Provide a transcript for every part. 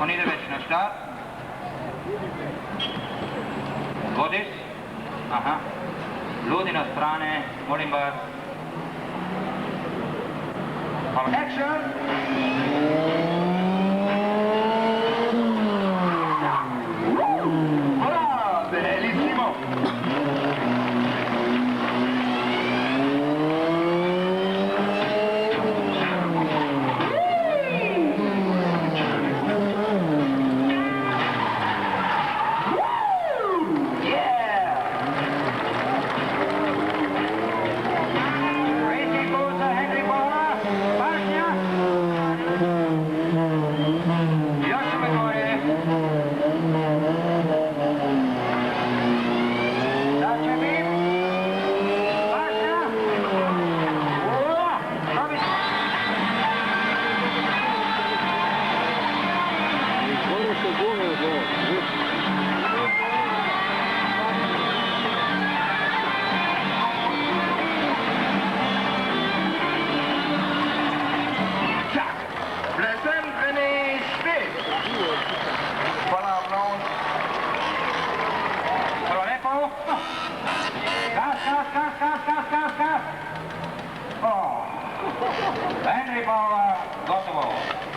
On ide već na štart. Vodiš. Aha. Ljudi na strane, molim vas. Action! Voilà, bellissimo! Henry Bauer, gotovo.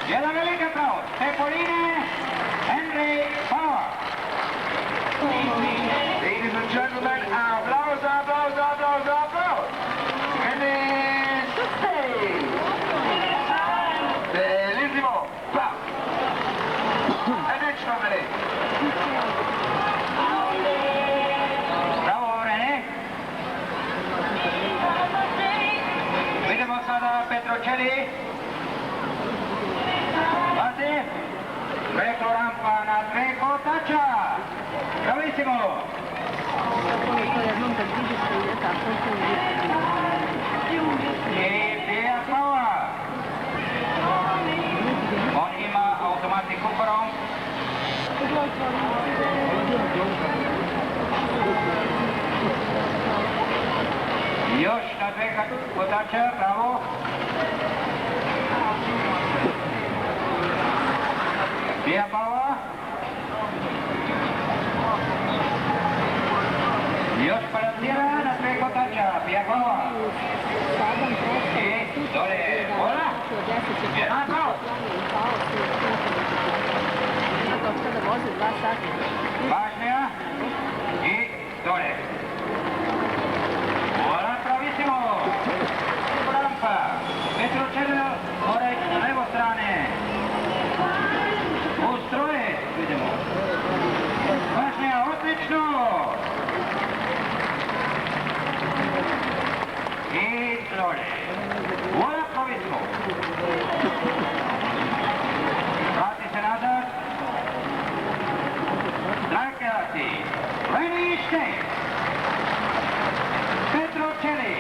Jedan veliki aplauz. Tepoline, Henry Bauer. Ladies and gentlemen, aplausos, aplausos, aplausos, aplausos. Henry Stay. Bellissimo. Bravo. Additional minute. Bravo, René. Vidimo sada Petrocelli. Pazi. Preko rampa na dve kotača. Bravissimo. I Pia Power. On ima automatik kuporom. Još na dve kotače, bravo. Pia Power. Još balansira na dve kotača, Pia Power. I dole, vola. Jedan aplauz. Pažnja. I dole. Vola, bravissimo. Rampa. Petrocelli mora ići na levo strane. U stroje, vidimo. Pažnja, odlično. I dole. Vola, bravissimo. Vrati se nazad. Trajkati. Ready, stay. Petrocelli.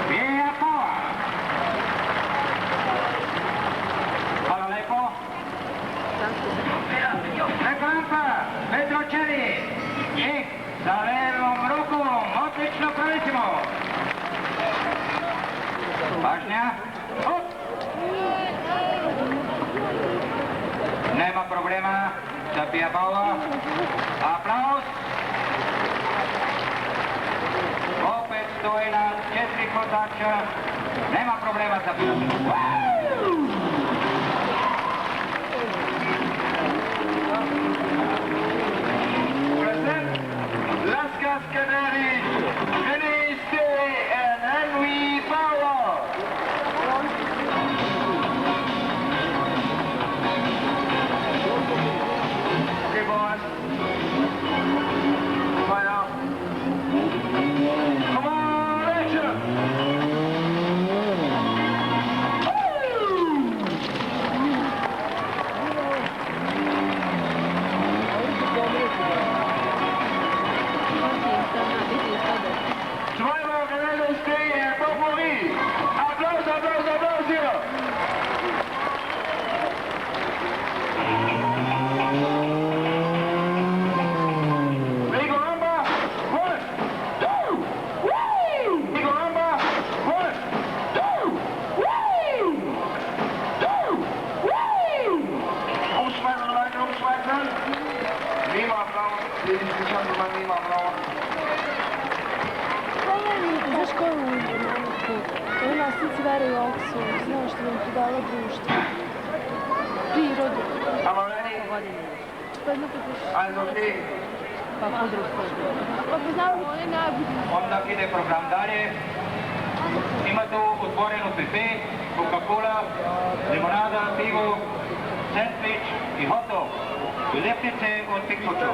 Pia Power. Hvala lepo. Preko rampa. Petrocelli. I sa levom rukom. Odlično, bravissimo. Pažnja. Nema problema za Pia Power. Aplauz. Opet stoji na 4 kotača. Nema problema za Pia Power. Present Las Cascaderas, René Stay and Henry Bauer. Okay, boys. Fire. Come on, action! Survivor, René Stay and Bauer. Applause, applause, applause here. Ausschreiben Also ti, Pa poznamo one najbolje. onda ide program dalje. Ima tu otvoreno bufe, Coca-Cola, limonada, pivo, sandvič i hot dog. I leptice od piknuću.